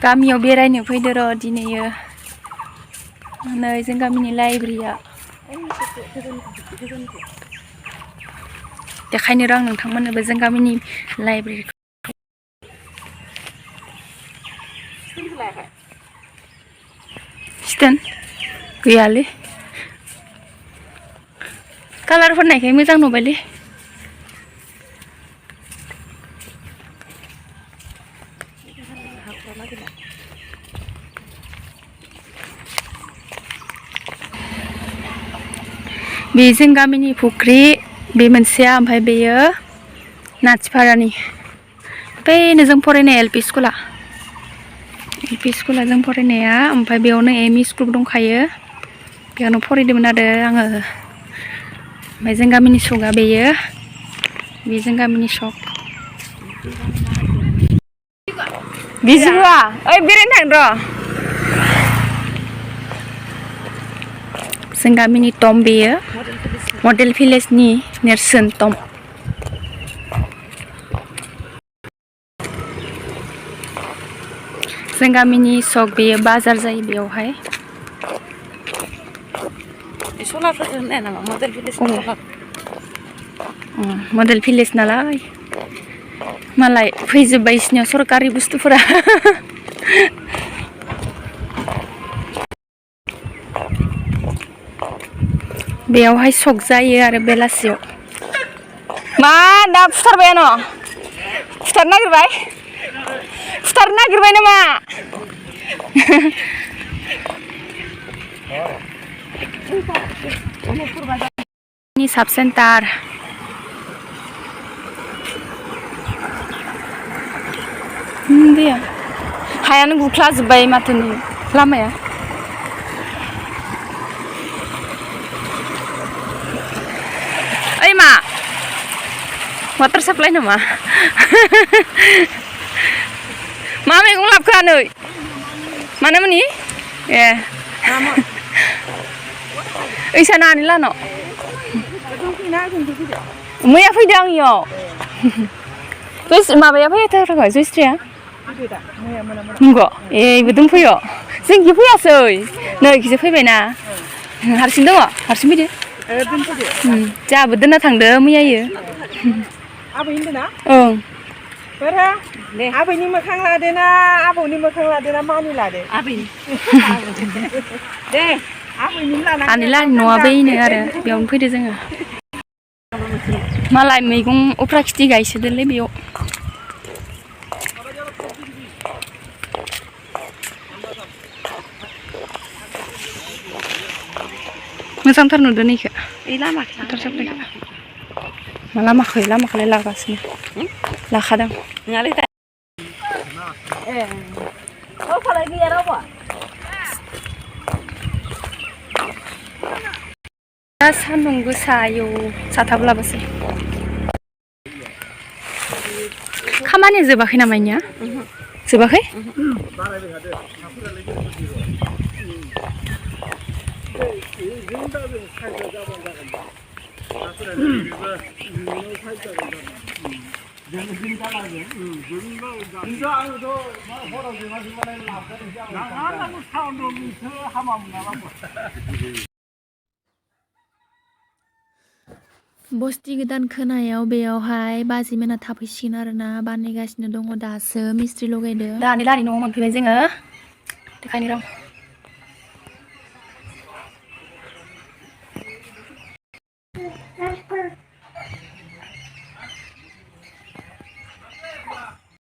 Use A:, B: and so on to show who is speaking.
A: गामियाव बेरायनो फैदो र' दिनैयो नै जों गामिनि लाइब्रेरिया देखायनो र' आं नोंथांमोननोबो जों गामिनि लाइब्रेरिखौ स्टेन गैयालै कालार फोननायखाय मोजां नुबायलै बे जों गामिनि फुख्रि बे मोनसेया ओमफ्राय बेयो नाथिपारानि बैनो जों फरायनाय एल पि स्कुला जों फरायनाया ओमफ्राय बेयावनो एम इ स्कुल दंखायो बेयावनो फरायदोंमोन आरो आङो ओमफ्राय जों गामिनि सकआ बेयो बे जों गामिनि सक बिजिबा ओइ बेरायनो थांद र' जों गामिनि टम बेयो मडेल भिलेजनि नेरसोन टम जों गामिनि सक बेयो बाजार जायो बेयावहाय मडेल भिलेज नालाय मालाय फैजोब्बाय इसनियाव सरकारि बुस्थुफोरा बेयावहाय सक जायो आरो बेलासियाव मा दा फुथारबायानो फुथारनो नागिरबाय नामा साब सेन्टार दैया हायानो गुख्लाजोब्बाय माथो नै लामाया ओइ मा वाटार साप्लाइ नामा मा मैगं लाबोखा नै मानोमोननि ए ओइसा नानि लानो मैया फैदों आं इयाव माबाया फैथाराखै जयस्रिया नंगौ ए इबो दंफैयो जोंखि फैयासै नै इखिसो फैबायना हारसिं दङ हारसिं फैदो जोंहाबो दोनना थांदो मैयायो
B: आबै होनदों ना
A: ओं
B: बोरा आबैनि मोखां लादोना आबौनि मोखां लादोना मानि लादो आबैनि दे आबैनि लाना
A: आनैलानि न'आ बैनो आरो बेयावनो फैदो जोङो मालाय मैगं उफ्रा खिथि गायसोदोलै बेयाव मोजांथार नुदों इखो वाटार साप्लाइखौ मा लामाखौलाय लागासिनो लाखादों दा सान्दुं गोसा आयौ साथाब्लाबोसै खामानिया जोबाखै नामा इनिया जोबाखै बस्ति गोदान खोनायाव बेयावहाय बाजिमोना थाफैसिगोन आरोना बानायगासिनो दङ दासो मिस्ट्रि लगायदो दानि लानि न'आव मोनफैबाय जोङो देखायनो र'